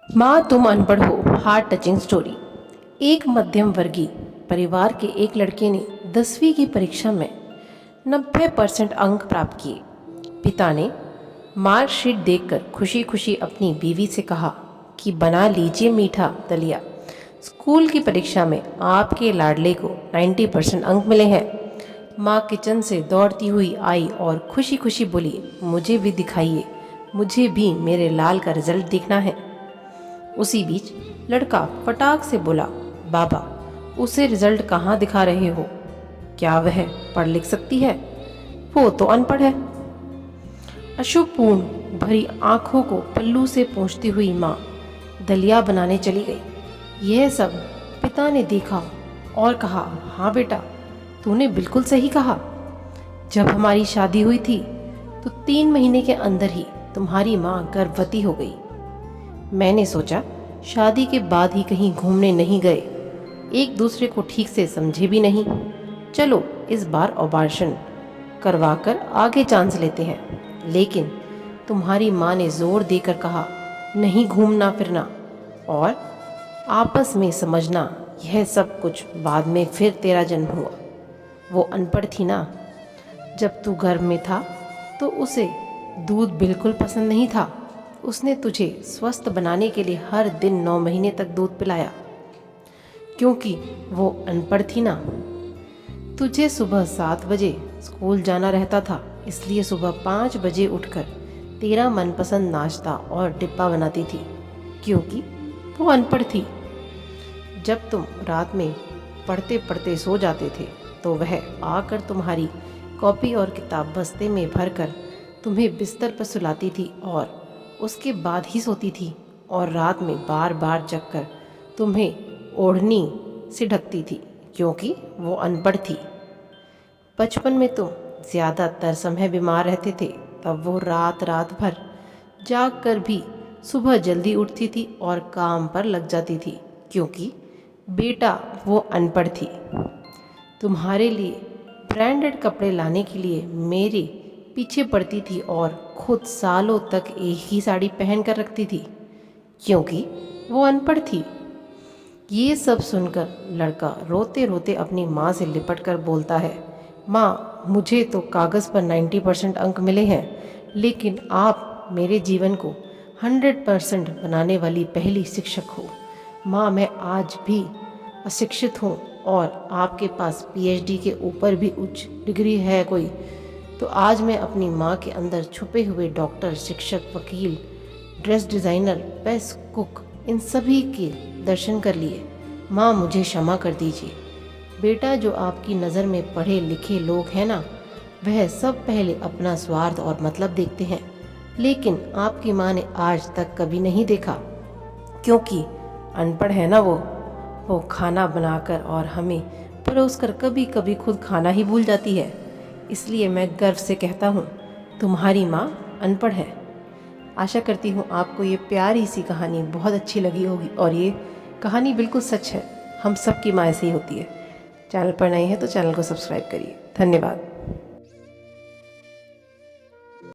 माँ तुम अनपढ़ हो, हार्ट टचिंग स्टोरी। एक मध्यम वर्गीय परिवार के एक लड़के ने 10वीं की परीक्षा में 90% अंक प्राप्त किए। पिता ने मार्कशीट देखकर खुशी खुशी अपनी बीवी से कहा कि बना लीजिए मीठा दलिया, स्कूल की परीक्षा में आपके लाडले को 90% अंक मिले हैं। माँ किचन से दौड़ती हुई आई और खुशी खुशी बोली, मुझे भी दिखाइए, मुझे भी मेरे लाल का रिजल्ट देखना है। उसी बीच लड़का फटाक से बोला, बाबा उसे रिजल्ट कहाँ दिखा रहे हो? क्या वह पढ़ लिख सकती है? वो तो अनपढ़ है। अशुभपूर्ण भरी आंखों को पल्लू से पोंछती हुई माँ दलिया बनाने चली गई। यह सब पिता ने देखा और कहा, हाँ बेटा, तूने बिल्कुल सही कहा। जब हमारी शादी हुई थी तो 3 महीने के अंदर ही तुम्हारी माँ गर्भवती हो गई। मैंने सोचा शादी के बाद ही कहीं घूमने नहीं गए, एक दूसरे को ठीक से समझे भी नहीं, चलो इस बार ऑपरेशन करवाकर आगे चांस लेते हैं। लेकिन तुम्हारी माँ ने जोर देकर कहा, नहीं घूमना फिरना और आपस में समझना, यह सब कुछ बाद में फिर तेरा जन्म हुआ। वो अनपढ़ थी ना, जब तू गर्भ में था तो उसे दूध बिल्कुल पसंद नहीं था। उसने तुझे स्वस्थ बनाने के लिए हर दिन 9 महीने तक दूध पिलाया। क्योंकि वो अनपढ़ थी ना, तुझे सुबह 7 बजे स्कूल जाना रहता था, इसलिए सुबह 5 बजे उठकर तेरा मनपसंद नाश्ता और डिब्बा बनाती थी, क्योंकि वो अनपढ़ थी। जब तुम रात में पढ़ते पढ़ते सो जाते थे तो वह आकर तुम्हारी कॉपी और किताब बस्ते में भरकर तुम्हें बिस्तर पर सुलाती थी और उसके बाद ही सोती थी, और रात में बार बार जगकर तुम्हें ओढ़नी से ढकती थी, क्योंकि वो अनपढ़ थी। बचपन में तुम ज़्यादातर समय बीमार रहते थे, तब वो रात रात भर जाग कर भी सुबह जल्दी उठती थी और काम पर लग जाती थी, क्योंकि बेटा वो अनपढ़ थी। तुम्हारे लिए ब्रांडेड कपड़े लाने के लिए मेरे पीछे पड़ती थी और खुद सालों तक एक ही साड़ी पहन कर रखती थी, क्योंकि वो अनपढ़ थी। ये सब सुनकर लड़का रोते रोते अपनी माँ से लिपट कर बोलता है, माँ मुझे तो कागज़ पर 90% अंक मिले हैं, लेकिन आप मेरे जीवन को 100% बनाने वाली पहली शिक्षक हो। माँ मैं आज भी अशिक्षित हूँ और आपके पास PhD के ऊपर भी उच्च डिग्री है कोई, तो आज मैं अपनी माँ के अंदर छुपे हुए डॉक्टर, शिक्षक, वकील, ड्रेस डिज़ाइनर, बेस्ट कुक, इन सभी के दर्शन कर लिए। माँ मुझे क्षमा कर दीजिए। बेटा जो आपकी नज़र में पढ़े लिखे लोग हैं ना, वह सब पहले अपना स्वार्थ और मतलब देखते हैं, लेकिन आपकी माँ ने आज तक कभी नहीं देखा, क्योंकि अनपढ़ है ना वो खाना बनाकर और हमें परोस कर कभी कभी खुद खाना ही भूल जाती है। इसलिए मैं गर्व से कहता हूँ, तुम्हारी माँ अनपढ़ है। आशा करती हूँ आपको ये प्यारी सी कहानी बहुत अच्छी लगी होगी, और ये कहानी बिल्कुल सच है। हम सब की माँ ऐसी ही होती है। चैनल पर नए हैं तो चैनल को सब्सक्राइब करिए। धन्यवाद।